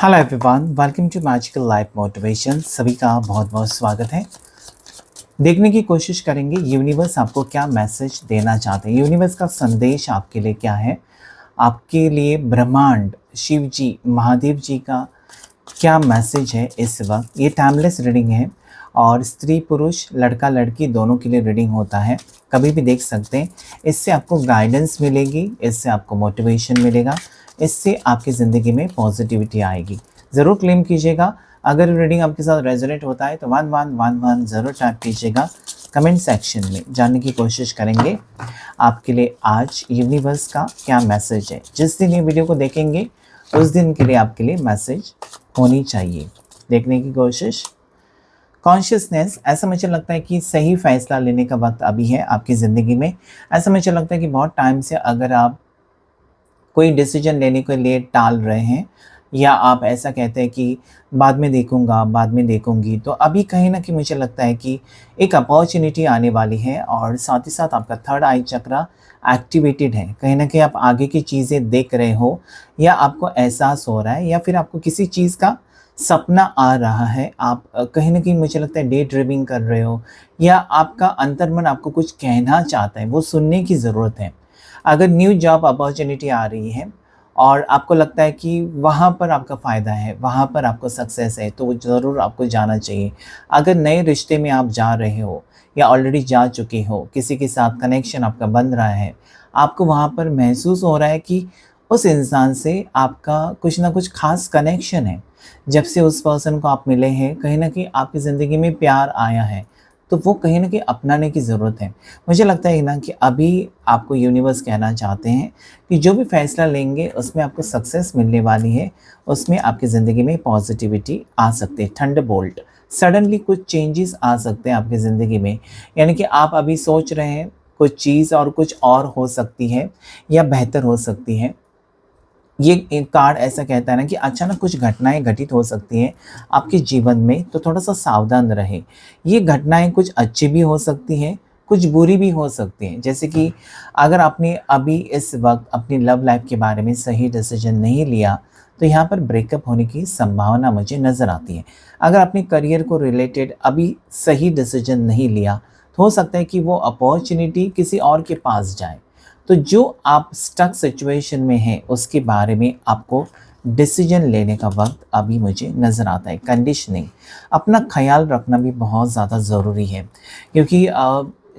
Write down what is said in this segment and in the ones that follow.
Hello everyone, welcome to magical life motivation. सभी का बहुत बहुत स्वागत है। देखने की कोशिश करेंगे यूनिवर्स आपको क्या मैसेज देना चाहते हैं। यूनिवर्स का संदेश आपके लिए क्या है, आपके लिए ब्रह्मांड, शिव जी, महादेव जी का क्या मैसेज है इस वक्त। ये टाइमलेस रीडिंग है और स्त्री पुरुष, लड़का लड़की दोनों के लिए रीडिंग होता है, कभी भी देख सकते हैं। इससे आपको गाइडेंस मिलेगी, इससे आपको मोटिवेशन मिलेगा, इससे आपकी ज़िंदगी में पॉजिटिविटी आएगी। ज़रूर क्लेम कीजिएगा। अगर रीडिंग आपके साथ रेजोनेट होता है तो 1111 ज़रूर टाइप कीजिएगा कमेंट सेक्शन में। जानने की कोशिश करेंगे आपके लिए आज यूनिवर्स का क्या मैसेज है। जिस दिन ये वीडियो को देखेंगे उस दिन के लिए आपके लिए मैसेज होनी चाहिए। देखने की कोशिश। कॉन्शियसनेस, ऐसा मुझे लगता है कि सही फैसला लेने का वक्त अभी है आपकी ज़िंदगी में। ऐसा मुझे लगता है कि बहुत टाइम से अगर आप कोई डिसीजन लेने के लिए टाल रहे हैं या आप ऐसा कहते हैं कि बाद में देखूंगा, बाद में देखूंगी, तो अभी कहीं ना कहीं मुझे लगता है कि एक अपॉर्चुनिटी आने वाली है। और साथ ही साथ आपका थर्ड आई चक्रा एक्टिवेटेड है। कहीं ना कहीं आप आगे की चीज़ें देख रहे हो या आपको एहसास हो रहा है या फिर आपको किसी चीज़ का सपना आ रहा है। आप कहीं ना कहीं मुझे लगता है डे ड्रीमिंग कर रहे हो या आपका अंतर्मन आपको कुछ कहना चाहता है, वो सुनने की ज़रूरत है। अगर न्यू जॉब अपॉर्चुनिटी आ रही है और आपको लगता है कि वहाँ पर आपका फ़ायदा है, वहाँ पर आपको सक्सेस है, तो ज़रूर आपको जाना चाहिए। अगर नए रिश्ते में आप जा रहे हो या ऑलरेडी जा चुके हो, किसी के साथ कनेक्शन आपका बन रहा है, आपको वहाँ पर महसूस हो रहा है कि उस इंसान से आपका कुछ ना कुछ ख़ास कनेक्शन है। जब से उस पर्सन को आप मिले हैं, कहीं न कहीं आपकी ज़िंदगी में प्यार आया है, तो वो कहीं न कहीं अपनाने की ज़रूरत है। मुझे लगता है ना कि अभी आपको यूनिवर्स कहना चाहते हैं कि जो भी फ़ैसला लेंगे उसमें आपको सक्सेस मिलने वाली है, उसमें आपकी ज़िंदगी में पॉज़िटिविटी आ सकती है। थंडरबोल्ट, सडनली कुछ चेंजेस आ सकते हैं आपकी ज़िंदगी में। यानी कि आप अभी सोच रहे हैं कुछ चीज़ और कुछ और हो सकती है या बेहतर हो सकती है। ये एक कार्ड ऐसा कहता है ना कि अचानक कुछ घटनाएँ घटित हो सकती हैं आपके जीवन में, तो थोड़ा-सा सावधान रहें। ये घटनाएँ कुछ अच्छी भी हो सकती हैं, कुछ बुरी भी हो सकती हैं। जैसे कि अगर आपने अभी इस वक़्त अपनी लव लाइफ़ के बारे में सही डिसीज़न नहीं लिया, तो यहाँ पर ब्रेकअप होने की संभावना मुझे नज़र आती है। अगर अपने करियर को रिलेटेड अभी सही डिसीज़न नहीं लिया, तो हो सकता है कि वो अपॉर्च्युनिटी किसी और के पास जाए। तो जो आप स्टक सिचुएशन में हैं उसके बारे में आपको डिसीजन लेने का वक्त अभी मुझे नज़र आता है। कंडीशनिंग, अपना ख्याल रखना भी बहुत ज़्यादा ज़रूरी है, क्योंकि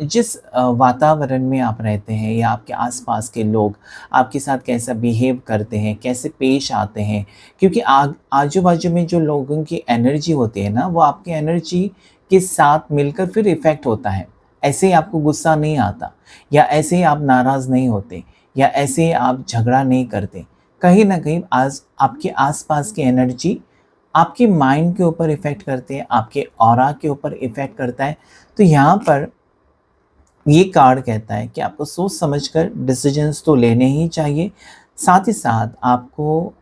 जिस वातावरण में आप रहते हैं या आपके आसपास के लोग आपके साथ कैसा बिहेव करते हैं, कैसे पेश आते हैं, क्योंकि आजू बाजू में जो लोगों की एनर्जी होती है ना, वो आपकी एनर्जी के साथ मिलकर फिर इफ़ेक्ट होता है। ऐसे ही आपको गुस्सा नहीं आता या ऐसे ही आप नाराज़ नहीं होते या ऐसे ही आप झगड़ा नहीं करते। कहीं न कहीं आज आपके आस-पास की एनर्जी आपके माइंड के ऊपर इफ़ेक्ट करते हैं, आपके ऑरा के ऊपर इफ़ेक्ट करता है। तो यहाँ पर ये कार्ड कहता है कि आपको सोच समझकर डिसीजंस तो लेने ही चाहिए। साथ ही साथ आपको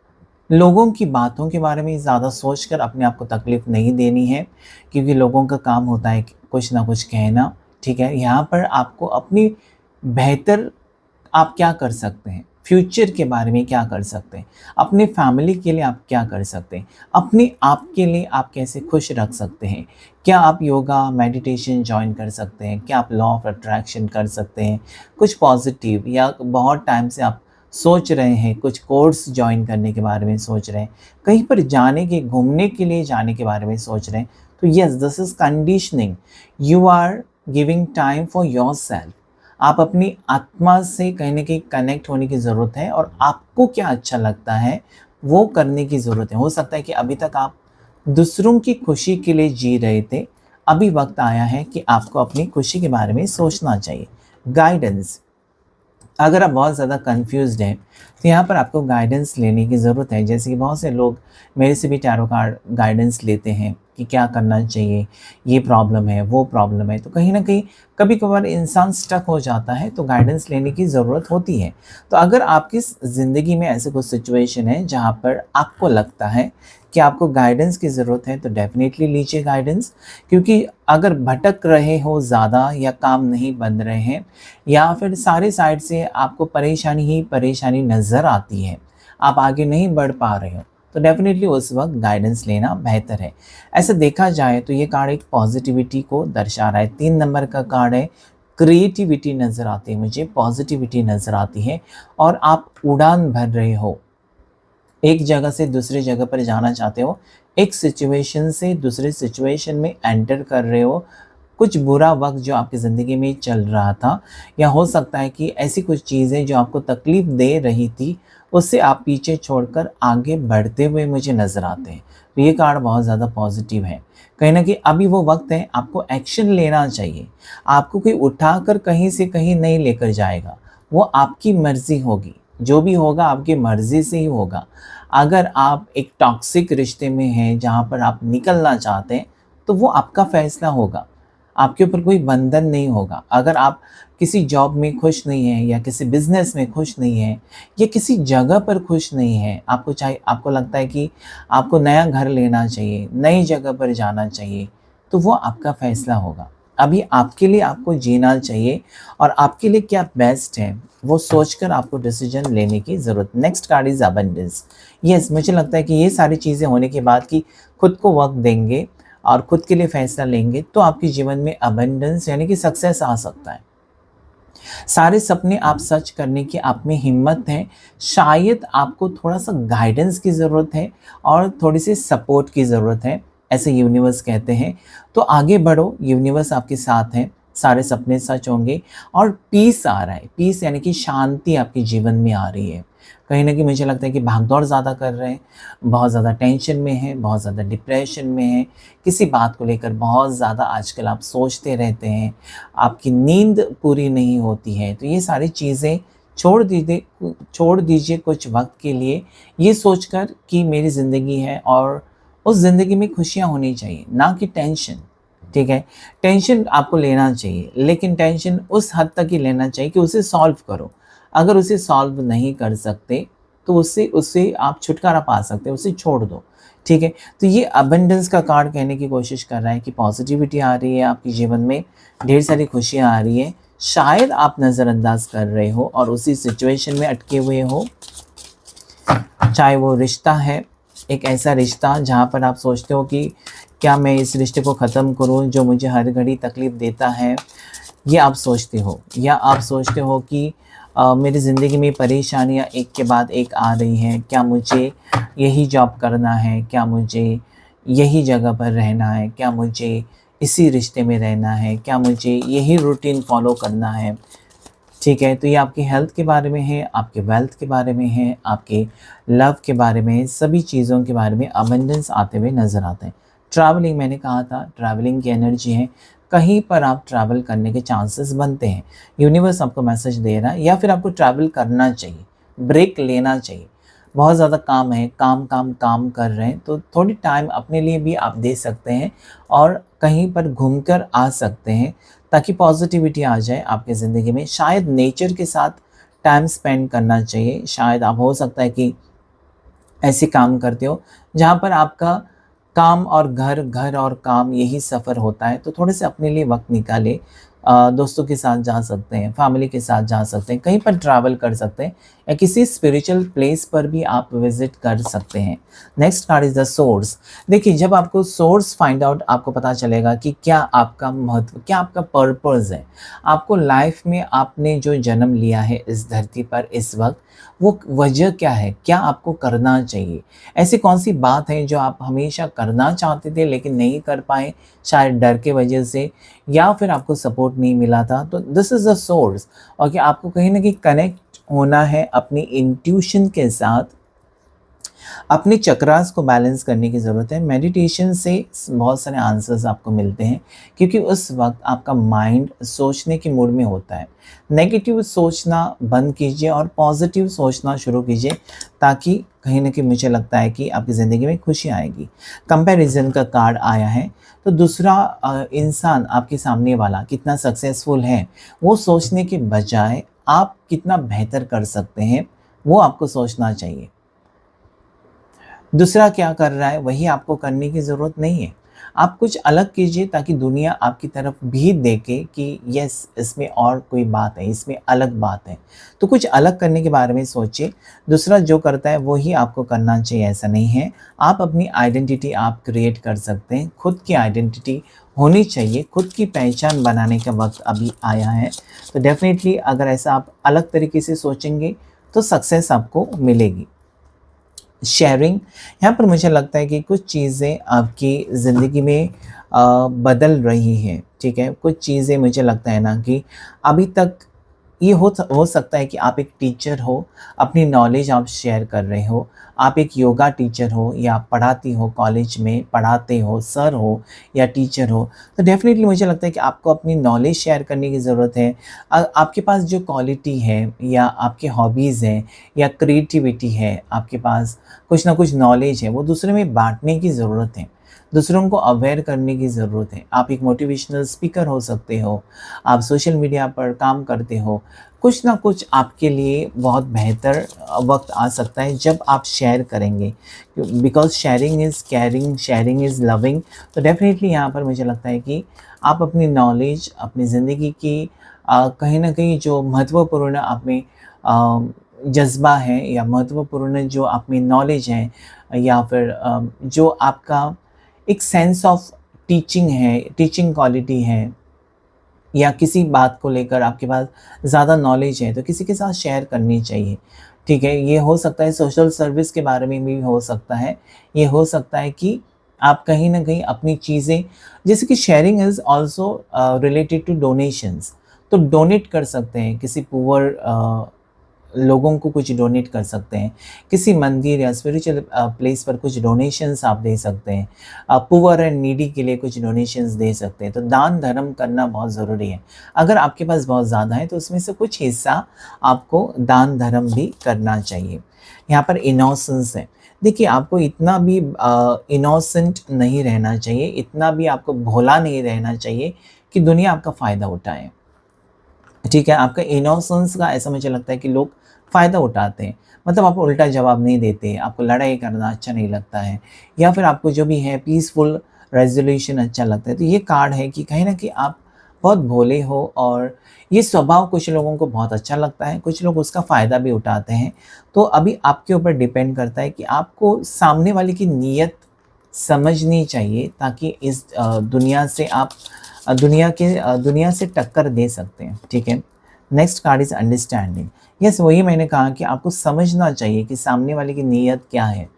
लोगों की बातों के बारे में ज़्यादा सोचकर अपने आप को तकलीफ़ नहीं देनी है, क्योंकि लोगों का काम होता है कि कुछ ना कुछ कहना, ठीक है? यहाँ पर आपको अपनी बेहतर आप क्या कर सकते हैं, फ्यूचर के बारे में क्या कर सकते हैं, अपनी फैमिली के लिए आप क्या कर सकते हैं, अपने आप के लिए आप कैसे खुश रख सकते हैं। क्या आप योगा, मेडिटेशन जॉइन कर सकते हैं? क्या आप लॉ ऑफ अट्रैक्शन कर सकते हैं? कुछ पॉजिटिव, या बहुत टाइम से आप सोच रहे हैं, कुछ कोर्स जॉइन करने के बारे में सोच रहे हैं, कहीं पर जाने के, घूमने के लिए जाने के बारे में सोच रहे हैं, तो yes, this is conditioning. You are giving time for yourself. आप अपनी आत्मा से कहीं न कहीं कनेक्ट होने की ज़रूरत है और आपको क्या अच्छा लगता है, वो करने की ज़रूरत है। हो सकता है कि अभी तक आप दूसरों की खुशी के लिए जी रहे थे, अभी वक़्त आया है कि आपको अपनी खुशी के बारे में सोचना चाहिए। गाइडेंस, अगर आप बहुत ज़्यादा कन्फ्यूज़्ड हैं, तो यहाँ पर आपको गाइडेंस लेने की ज़रूरत है। जैसे कि बहुत से लोग मेरे से भी टैरो कार्ड गाइडेंस लेते हैं कि क्या करना चाहिए, ये प्रॉब्लम है, वो प्रॉब्लम है। तो कहीं न कहीं कभी-कभार इंसान स्टक हो जाता है, तो गाइडेंस लेने की ज़रूरत होती है। तो अगर आपकी ज़िंदगी में ऐसे कुछ सिचुएशन है जहाँ पर आपको लगता है कि आपको गाइडेंस की ज़रूरत है, तो डेफ़िनेटली लीजिए गाइडेंस। क्योंकि अगर भटक रहे हो ज़्यादा या काम नहीं बन रहे हैं या फिर सारे साइड से आपको परेशानी ही परेशानी नज़र आती है, आप आगे नहीं बढ़ पा रहे हो, तो डेफिनेटली उस वक्त गाइडेंस लेना बेहतर है। ऐसे देखा जाए तो ये कार्ड एक पॉजिटिविटी को दर्शा रहा है। 3 नंबर का कार्ड है, क्रिएटिविटी नज़र आती है मुझे, पॉजिटिविटी नज़र आती है और आप उड़ान भर रहे हो, एक जगह से दूसरी जगह पर जाना चाहते हो, एक सिचुएशन से दूसरे सिचुएशन में एंटर कर रहे हो। कुछ बुरा वक़्त जो आपकी ज़िंदगी में चल रहा था, या हो सकता है कि ऐसी कुछ चीज़ें जो आपको तकलीफ़ दे रही थी, उससे आप पीछे छोड़कर आगे बढ़ते हुए मुझे नज़र आते हैं। तो ये कार्ड बहुत ज़्यादा पॉज़िटिव है। कहीं न कहीं अभी वो वक़्त है, आपको एक्शन लेना चाहिए। आपको कोई उठाकर कहीं से कहीं नहीं लेकर जाएगा, वो आपकी मर्ज़ी होगी। जो भी होगा आपकी मर्ज़ी से ही होगा। अगर आप एक टॉक्सिक रिश्ते में हैं, जहाँ पर आप निकलना चाहते हैं, तो वो आपका फ़ैसला होगा। आपके ऊपर कोई बंधन नहीं होगा। अगर आप किसी जॉब में खुश नहीं हैं, या किसी बिज़नेस में खुश नहीं हैं, या किसी जगह पर खुश नहीं हैं, आपको लगता है कि आपको नया घर लेना चाहिए, नई जगह पर जाना चाहिए, तो वो आपका फ़ैसला होगा। अभी आपके लिए आपको जीना चाहिए, और आपके लिए क्या बेस्ट है, वो सोचकर आपको डिसीज़न लेने की ज़रूरत। Next card is abundance. Yes, मुझे लगता है कि ये सारी चीज़ें होने के बाद कि खुद को वक़्त देंगे और खुद के लिए फ़ैसला लेंगे, तो आपके जीवन में अबंडेंस यानी कि सक्सेस आ सकता है। सारे सपने आप सच करने की आप में हिम्मत है। शायद आपको थोड़ा-सा गाइडेंस की ज़रूरत है और थोड़ी-सी सपोर्ट की ज़रूरत है, ऐसे यूनिवर्स कहते हैं। तो आगे बढ़ो, यूनिवर्स आपके साथ है, सारे सपने सच होंगे और पीस आ रहा है। पीस यानी कि शांति आपके जीवन में आ रही है। कहीं न कहीं मुझे लगता है कि भाग-दौड़ ज़्यादा कर रहे हैं, बहुत ज़्यादा टेंशन में हैं, बहुत ज़्यादा डिप्रेशन में हैं, किसी बात को लेकर बहुत ज़्यादा आजकल आप सोचते रहते हैं, आपकी नींद पूरी नहीं होती है। तो ये सारी चीज़ें छोड़ दीजिए कुछ वक़्त के लिए, ये सोचकर कि मेरी ज़िंदगी है और उस ज़िंदगी में खुशियाँ होनी चाहिए, ना कि टेंशन, ठीक है? टेंशन आपको लेना चाहिए, लेकिन टेंशन उस हद तक ही लेना चाहिए कि उसे सॉल्व करो। अगर उसे सॉल्व नहीं कर सकते, तो उससे उससे आप छुटकारा पा सकते हो, उसे छोड़ दो, ठीक है? तो ये अबंडेंस का कार्ड कहने की कोशिश कर रहा है कि पॉजिटिविटी आ रही है आपके जीवन में, ढेर सारी खुशियाँ आ रही हैं। शायद आप नज़रअंदाज कर रहे हो और उसी सिचुएशन में अटके हुए हो, चाहे वो रिश्ता है, एक ऐसा रिश्ता जहाँ पर आप सोचते हो कि क्या मैं इस रिश्ते को ख़त्म करूँ जो मुझे हर घड़ी तकलीफ़ देता है, ये आप सोचते हो। या आप सोचते हो कि मेरी ज़िंदगी में परेशानियाँ एक के बाद एक आ रही हैं, क्या मुझे यही जॉब करना है? क्या मुझे यही जगह पर रहना है? क्या मुझे इसी रिश्ते में रहना है? क्या मुझे यही रूटीन फ़ॉलो करना है? ठीक है, तो ये आपकी हेल्थ के बारे में है, आपके वेल्थ के बारे में है, आपके लव के बारे में है, सभी चीज़ों के बारे में अबंडेंस आते हुए नज़र आते हैं। ट्रैवलिंग, मैंने कहा था ट्रैवलिंग की एनर्जी है, कहीं पर आप ट्रैवल करने के चांसेस बनते हैं। यूनिवर्स आपको मैसेज दे रहा है, या फिर आपको ट्रैवल करना चाहिए, ब्रेक लेना चाहिए। बहुत ज़्यादा काम है, काम, काम, काम कर रहे हैं, तो थोड़ी टाइम अपने लिए भी आप दे सकते हैं और कहीं पर घूमकर आ सकते हैं, ताकि पॉजिटिविटी आ जाए आपकी ज़िंदगी में। शायद नेचर के साथ टाइम स्पेंड करना चाहिए। शायद आप, हो सकता है कि ऐसे काम करते हो जहाँ पर आपका काम और घर, घर और काम यही सफ़र होता है, तो थोड़े से अपने लिए वक़्त निकालें। दोस्तों के साथ जा सकते हैं, फैमिली के साथ जा सकते हैं, कहीं पर ट्रैवल कर सकते हैं, या किसी स्पिरिचुअल प्लेस पर भी आप विज़िट कर सकते हैं। Next card is the source. देखिए, जब आपको सोर्स फाइंड आउट, आपको पता चलेगा कि क्या आपका महत्व, क्या आपका पर्पज़ है। आपको लाइफ़ में आपने जो जन्म लिया है इस धरती पर इस वक़्त, वो वजह क्या है? क्या आपको करना चाहिए? ऐसी कौन-सी बात है जो आप हमेशा करना चाहते थे लेकिन नहीं कर पाए, शायद डर के वजह से, या फिर आपको सपोर्ट नहीं मिला था? तो दिस इज़ द सोर्स। और कि आपको कहीं न कहीं कनेक्ट होना है अपनी इंट्यूशन के साथ, अपने चक्रास को बैलेंस करने की ज़रूरत है। मेडिटेशन से बहुत सारे आंसर्स आपको मिलते हैं, क्योंकि उस वक़्त आपका माइंड सोचने के मूड में होता है। नेगेटिव सोचना बंद कीजिए और पॉजिटिव सोचना शुरू कीजिए, ताकि कहीं न कहीं मुझे लगता है कि आपकी ज़िंदगी में खुशी आएगी। कंपैरिज़न का कार्ड आया है, तो दूसरा इंसान, आपके सामने वाला कितना सक्सेसफुल है, वो सोचने के बजाय आप कितना बेहतर कर सकते हैं, वो आपको सोचना चाहिए। दूसरा क्या कर रहा है वही आपको करने की ज़रूरत नहीं है। आप कुछ अलग कीजिए ताकि दुनिया आपकी तरफ भी देखे कि यस, इसमें और कोई बात है, इसमें अलग बात है। तो कुछ अलग करने के बारे में सोचिए। दूसरा जो करता है वो ही आपको करना चाहिए, ऐसा नहीं है। आप अपनी आइडेंटिटी आप क्रिएट कर सकते हैं। खुद की आइडेंटिटी होनी चाहिए, खुद की पहचान बनाने का वक़्त अभी आया है। तो डेफ़िनेटली अगर ऐसा आप अलग तरीके से सोचेंगे तो सक्सेस आपको मिलेगी। शेयरिंग, यहाँ पर मुझे लगता है कि कुछ चीज़ें आपकी ज़िंदगी में बदल रही हैं, ठीक है? कुछ चीज़ें मुझे लगता है ना कि अभी तक ये हो सकता है कि आप एक टीचर हो, अपनी नॉलेज आप शेयर कर रहे हो, आप एक योगा टीचर हो या आप पढ़ाती हो, कॉलेज में पढ़ाते हो, सर हो या टीचर हो, तो डेफ़िनेटली मुझे लगता है कि आपको अपनी नॉलेज शेयर करने की ज़रूरत है। आपके पास जो क्वालिटी है या आपके हॉबीज़ हैं या क्रिएटिविटी है, आपके पास कुछ ना कुछ नॉलेज है, वो दूसरे में बाँटने की ज़रूरत है। दूसरों को अवेयर करने की ज़रूरत है। आप एक मोटिवेशनल स्पीकर हो सकते हो, आप सोशल मीडिया पर काम करते हो, कुछ ना कुछ आपके लिए बहुत बेहतर वक़्त आ सकता है जब आप शेयर करेंगे। Because sharing is caring, sharing is loving. तो डेफ़िनेटली यहाँ पर मुझे लगता है कि आप अपनी नॉलेज, अपनी ज़िंदगी की कहीं न कहीं जो महत्वपूर्ण आप में जज़्बा है या महत्वपूर्ण जो आप में नॉलेज है या फिर जो आपका एक सेंस ऑफ टीचिंग है, टीचिंग क्वालिटी है या किसी बात को लेकर आपके पास ज़्यादा नॉलेज है, तो किसी के साथ शेयर करनी चाहिए, ठीक है? ये हो सकता है सोशल सर्विस के बारे में भी हो सकता है। ये हो सकता है कि आप कहीं न कहीं अपनी चीज़ें, जैसे कि sharing is also related to donations. तो डोनेट कर सकते हैं, किसी पुअर लोगों को कुछ डोनेट कर सकते हैं। किसी मंदिर या स्पिरिचुअल प्लेस पर कुछ डोनेशंस आप दे सकते हैं। पुअर एंड नीडी के लिए कुछ डोनेशंस दे सकते हैं। तो दान धर्म करना बहुत ज़रूरी है। अगर आपके पास बहुत ज़्यादा है तो उसमें से कुछ हिस्सा आपको दान धर्म भी करना चाहिए। यहाँ पर इनोसेंस है। देखिए, आपको इतना भी इनोसेंट नहीं रहना चाहिए, इतना भी आपको भोला नहीं रहना चाहिए कि दुनिया आपका फ़ायदा उठाए। ठीक है, आपका इनोसेंस का ऐसा मुझे लगता है कि लोग फ़ायदा उठाते हैं। मतलब आपको उल्टा जवाब नहीं देते, आपको लड़ाई करना अच्छा नहीं लगता है या फिर आपको जो भी है पीसफुल रेज़ोल्यूशन अच्छा लगता है। तो ये कार्ड है कि कहीं न कहीं आप बहुत भोले हो और ये स्वभाव कुछ लोगों को बहुत अच्छा लगता है, कुछ लोग उसका फ़ायदा भी उठाते हैं। तो अभी आपके ऊपर डिपेंड करता है कि आपको सामने वाले की नीयत समझनी चाहिए ताकि इस दुनिया से आप दुनिया से टक्कर दे सकते हैं, ठीक है? Next card is understanding. Yes, वही मैंने कहा कि आपको समझना चाहिए कि सामने वाले की नीयत क्या है,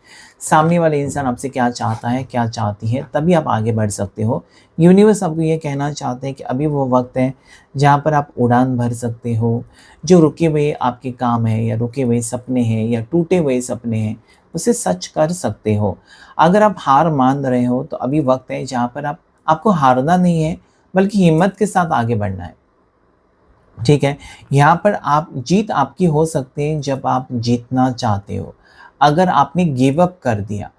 सामने वाले इंसान आपसे क्या चाहता है, क्या चाहती है, तभी आप आगे बढ़ सकते हो। यूनिवर्स आपको ये कहना चाहते हैं कि अभी वो वक़्त है जहाँ पर आप उड़ान भर सकते हो। जो रुके हुए आपके काम हैं या रुके हुए सपने हैं या टूटे हुए सपने हैं, उसे सच कर सकते हो। अगर आप हार मान रहे हो तो अभी वक़्त है जहाँ पर आपको हारना नहीं है, बल्कि हिम्मत के साथ आगे बढ़ना है, ठीक है? यहाँ पर आप जीत आपकी हो सकती है जब आप जीतना चाहते हो। अगर आपने गिव अप कर दिया,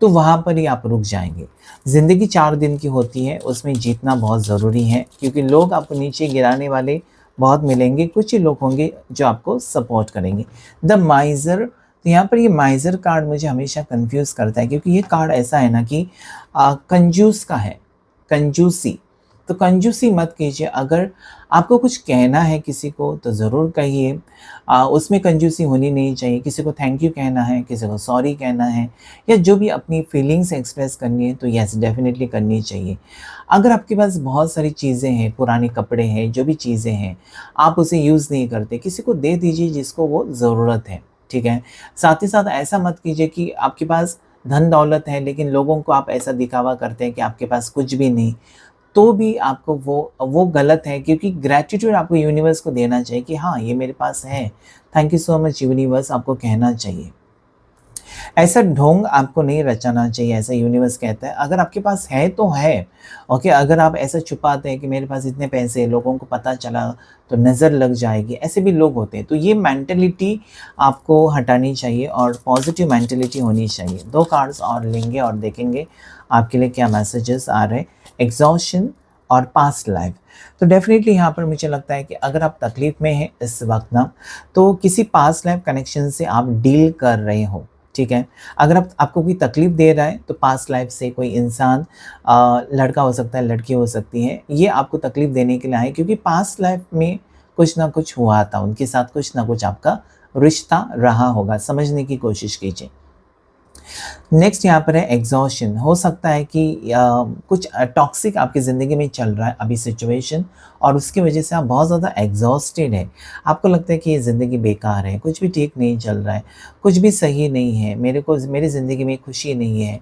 तो वहाँ पर ही आप रुक जाएँगे। ज़िंदगी 4 दिन की होती है, उसमें जीतना बहुत ज़रूरी है क्योंकि लोग आपको नीचे गिराने वाले बहुत मिलेंगे, कुछ ही लोग होंगे जो आपको सपोर्ट करेंगे। द माइज़र, तो यहाँ पर ये माइज़र कार्ड मुझे हमेशा कन्फ्यूज़ करता है क्योंकि ये कार्ड ऐसा है ना कि कंजूस का है, कंजूसी। तो कंजूसी मत कीजिए। अगर आपको कुछ कहना है किसी को तो ज़रूर कहिए। उसमें कंजूसी होनी नहीं चाहिए। किसी को थैंक यू कहना है, किसी को सॉरी कहना है या जो भी अपनी फीलिंग्स एक्सप्रेस करनी है तो येस, डेफ़िनेटली करनी चाहिए। अगर आपके पास बहुत सारी चीज़ें हैं, पुराने कपड़े हैं, जो भी चीज़ें हैं, आप उसे यूज़ नहीं करते, किसी को दे दीजिए जिसको वो ज़रूरत है, ठीक है? साथ ही साथ ऐसा मत कीजिए कि आपके पास धन-दौलत है लेकिन लोगों को आप ऐसा दिखावा करते हैं कि आपके पास कुछ भी नहीं। तो भी आपको वो गलत है क्योंकि ग्रैटिट्यूड आपको यूनिवर्स को देना चाहिए कि हाँ, ये मेरे पास है। Thank you so much universe, आपको कहना चाहिए। ऐसा ढोंग आपको नहीं रचाना चाहिए, ऐसा यूनिवर्स कहता है। अगर आपके पास है तो है, ओके? अगर आप ऐसा छुपाते हैं कि मेरे पास इतने पैसे हैं, लोगों को पता चला तो नज़र लग जाएगी, ऐसे भी लोग होते हैं। तो ये मेंटालिटी आपको हटानी चाहिए और पॉजिटिव मेंटालिटी होनी चाहिए। 2 कार्ड्स और लेंगे और देखेंगे आपके लिए क्या मैसेजेस आ रहे हैं। एग्ज़ॉशन और पास्ट लाइफ। तो डेफ़िनेटली यहाँ पर मुझे लगता है कि अगर आप तकलीफ़ में हैं इस वक़्त ना, तो किसी पास्ट लाइफ कनेक्शन से आप डील कर रहे हो, ठीक है। अगर आपको कोई तकलीफ़ दे रहा है तो पास्ट लाइफ से कोई इंसान, लड़का हो सकता है, लड़की हो सकती है, ये आपको तकलीफ़ देने के लिए आए क्योंकि पास्ट लाइफ में कुछ ना कुछ हुआ था, उनके साथ कुछ ना कुछ आपका रिश्ता रहा होगा, समझने की कोशिश कीजिए। नेक्स्ट यहाँ पर है एग्ज़ॉशन। हो सकता है कि कुछ टॉक्सिक आपकी ज़िंदगी में चल रहा है अभी सिचुएशन, और उसकी वजह से आप बहुत ज़्यादा एग्जॉस्टेड हैं। आपको लगता है कि ये ज़िंदगी बेकार है, कुछ भी ठीक नहीं चल रहा है, कुछ भी सही नहीं है, मेरी ज़िंदगी में खुशी नहीं है,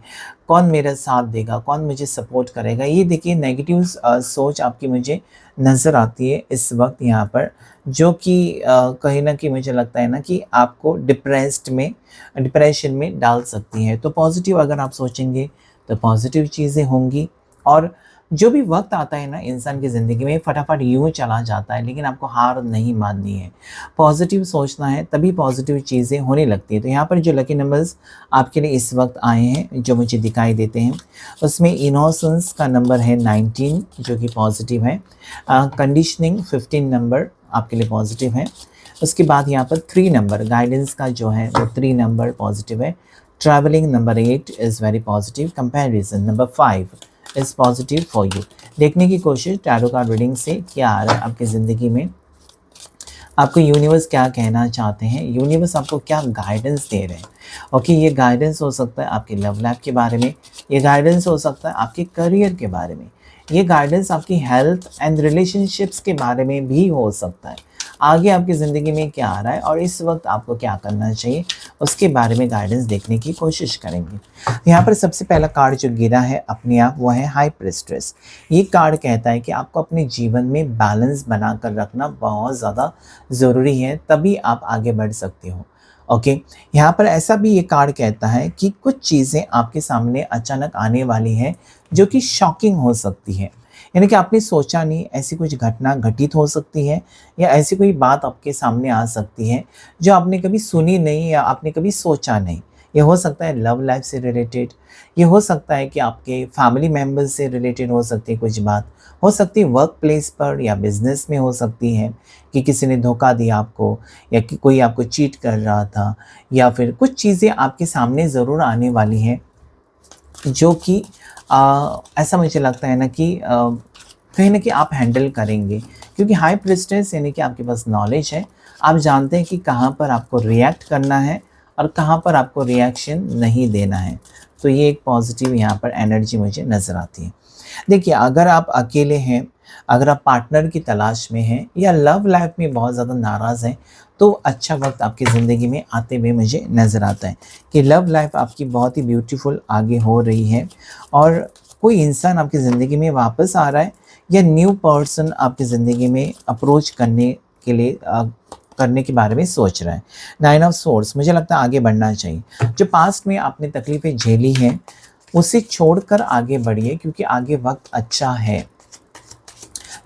कौन मेरा साथ देगा, कौन मुझे सपोर्ट करेगा। ये देखिए नेगेटिव सोच आपकी मुझे नज़र आती है इस वक्त यहाँ पर, जो कि कहीं न कहीं मुझे लगता है ना कि आपको डिप्रेशन में डाल सकती हैं। तो पॉज़िटिव अगर आप सोचेंगे तो पॉज़िटिव चीज़ें होंगी, और जो भी वक़्त आता है ना इंसान की ज़िंदगी में फटाफट यूँ चला जाता है, लेकिन आपको हार नहीं माननी है। पॉज़िटिव सोचना है तभी पॉज़िटिव चीज़ें होने लगती हैं। तो यहाँ पर जो लकी नंबर्स आपके लिए इस वक्त आए हैं, जो मुझे दिखाई देते हैं, उसमें इनोसेंस का नंबर है 19 जो कि पॉज़िटिव है। कंडीशनिंग 15 नंबर आपके लिए पॉज़िटिव है। उसके बाद यहाँ पर 3 नंबर गाइडेंस का जो है वो 3 नंबर पॉज़िटिव है। Travelling number 8 is very positive. Comparison number 5 is positive for you. देखने की कोशिश टैरो कार्ड रीडिंग से क्या आ रहा है आपकी ज़िंदगी में, आपको यूनिवर्स क्या कहना चाहते हैं, यूनिवर्स आपको क्या गाइडेंस दे रहे हैं। ओके, ये गाइडेंस हो सकता है आपके लव लाइफ के बारे में, ये गाइडेंस हो सकता है आपके करियर के बारे में, ये गाइडेंस आपकी हेल्थ एंड रिलेशनशिप्स के बारे में भी हो सकता है। आगे आपकी ज़िंदगी में क्या आ रहा है और इस वक्त आपको क्या करना चाहिए, उसके बारे में गाइडेंस देखने की कोशिश करेंगे। यहाँ पर सबसे पहला कार्ड जो गिरा है अपने आप, वो है हाई प्रिस्ट्रेस। ये कार्ड कहता है कि आपको अपने जीवन में बैलेंस बना कर रखना बहुत ज़्यादा ज़रूरी है, तभी आप आगे बढ़ सकते हो। ओके, यहाँ पर ऐसा भी ये कार्ड कहता है कि कुछ चीज़ें आपके सामने अचानक आने वाली हैं जो कि शॉकिंग हो सकती है, यानी कि आपने सोचा नहीं ऐसी कुछ घटना घटित हो सकती है, या ऐसी कोई बात आपके सामने आ सकती है जो आपने कभी सुनी नहीं या आपने कभी सोचा नहीं। ये हो सकता है लव लाइफ से रिलेटेड, ये हो सकता है कि आपके फैमिली मेम्बर्स से रिलेटेड हो सकती है कुछ बात, हो सकती है वर्क प्लेस पर या बिजनेस में हो सकती है कि किसी ने धोखा दिया आपको, या कि कोई आपको चीट कर रहा था, या फिर कुछ चीज़ें आपके सामने ज़रूर आने वाली हैं जो कि ऐसा मुझे लगता है ना कि कहीं न कहीं आप हैंडल करेंगे, क्योंकि हाई प्रिस्टेस यानी कि आपके पास नॉलेज है, आप जानते हैं कि कहाँ पर आपको रिएक्ट करना है और कहाँ पर आपको रिएक्शन नहीं देना है। तो ये एक पॉजिटिव यहाँ पर एनर्जी मुझे नज़र आती है। देखिए, अगर आप अकेले हैं, अगर आप पार्टनर की तलाश में हैं, या लव लाइफ में बहुत ज़्यादा नाराज़ हैं, तो अच्छा वक्त आपकी ज़िंदगी में आते हुए मुझे नज़र आता है कि लव लाइफ आपकी बहुत ही ब्यूटीफुल आगे हो रही है, और कोई इंसान आपकी ज़िंदगी में वापस आ रहा है, या न्यू पर्सन आपकी ज़िंदगी में अप्रोच करने के लिए करने के बारे में सोच रहा है। 9 ऑफ सोर्स, मुझे लगता है आगे बढ़ना चाहिए। जो पास्ट में आपने तकलीफ़ें झेली हैं उसे छोड़कर आगे बढ़िए, क्योंकि आगे वक्त अच्छा है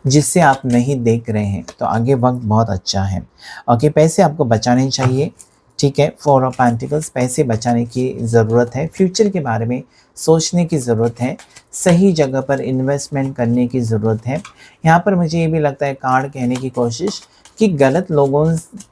जिससे आप नहीं देख रहे हैं, तो आगे वक्त बहुत अच्छा है। ओके, पैसे आपको बचाने चाहिए, ठीक है। 4 ऑफ पेंटिकल्स, पैसे बचाने की ज़रूरत है, फ्यूचर के बारे में सोचने की ज़रूरत है, सही जगह पर इन्वेस्टमेंट करने की ज़रूरत है। यहाँ पर मुझे ये भी लगता है कार्ड कहने की कोशिश कि गलत लोगों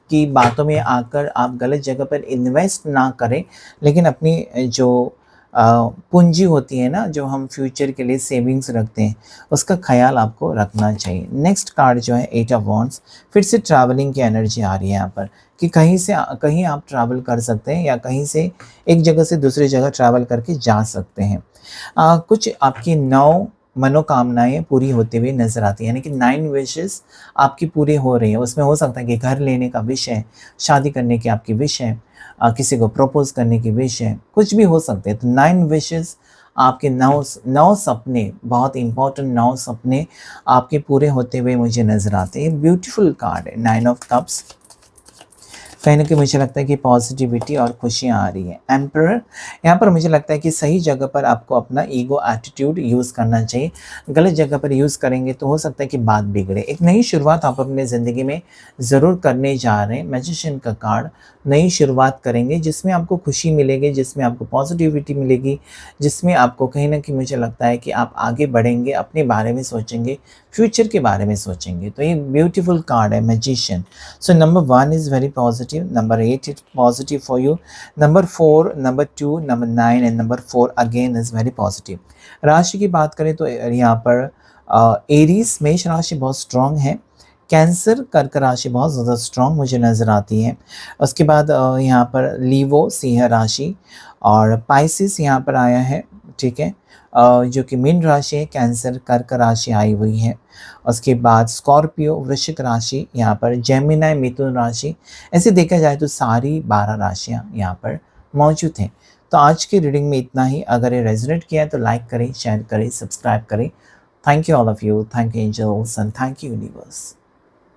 की बातों में आकर आप गलत जगह पर इन्वेस्ट ना करें, लेकिन अपनी जो पूंजी होती है ना, जो हम फ्यूचर के लिए सेविंग्स रखते हैं, उसका ख्याल आपको रखना चाहिए। नेक्स्ट कार्ड जो है 8 ऑफ वॉन्ड्स, फिर से ट्रैवलिंग की एनर्जी आ रही है यहाँ पर कि कहीं से कहीं आप ट्रैवल कर सकते हैं, या कहीं से एक जगह से दूसरी जगह ट्रैवल करके जा सकते हैं। कुछ आपकी 9 मनोकामनाएं पूरी होते हुए नजर आती है, यानी कि 9 विशेस आपकी पूरी हो रही है। उसमें हो सकता है कि घर लेने का विश है, शादी करने की आपकी विश है, किसी को प्रपोज करने की विश है, कुछ भी हो सकते हैं। तो 9 विशेस आपके 9 सपने, बहुत इंपॉर्टेंट 9 सपने आपके पूरे होते हुए मुझे नज़र आते हैं। ब्यूटीफुल कार्ड है 9 ऑफ कप्स। कहीं न कहीं मुझे लगता है कि पॉजिटिविटी और खुशियाँ आ रही हैं। एम्परर, यहाँ पर मुझे लगता है कि सही जगह पर आपको अपना ईगो एटीट्यूड यूज़ करना चाहिए। गलत जगह पर यूज़ करेंगे तो हो सकता है कि बात बिगड़े। एक नई शुरुआत आप अपने ज़िंदगी में ज़रूर करने जा रहे हैं। मैजिशियन का कार्ड, नई शुरुआत करेंगे जिसमें आपको खुशी मिलेगी, जिसमें आपको पॉजिटिविटी मिलेगी, जिसमें आपको कहीं न कहीं मुझे लगता है कि आप आगे बढ़ेंगे, अपने बारे में सोचेंगे, फ्यूचर के बारे में सोचेंगे। तो ये ब्यूटीफुल कार्ड है magician. So number 1 is very positive. positive. Number 8 is positive for you. Number 4, number 2, number 9 and number 4 again is very positive. राशि की बात करें तो यहाँ पर एरीज मेष राशि बहुत स्ट्रांग है। कैंसर कर्क राशि बहुत ज़्यादा स्ट्रांग मुझे नज़र आती है। उसके बाद यहाँ पर लीवो सिंह राशि और पाइसिस यहाँ पर आया है, ठीक है, जो कि मीन राशि है। कैंसर कर्क राशि आई हुई है। उसके बाद स्कॉर्पियो वृश्चिक राशि, यहाँ पर जेमिनी मिथुन राशि। ऐसे देखा जाए तो सारी 12 राशियाँ यहाँ पर मौजूद हैं। तो आज की रीडिंग में इतना ही। अगर ये रेजोनेट किया है तो लाइक करें, शेयर करें, सब्सक्राइब करें। Thank you all of you, thank you angels and thank you universe.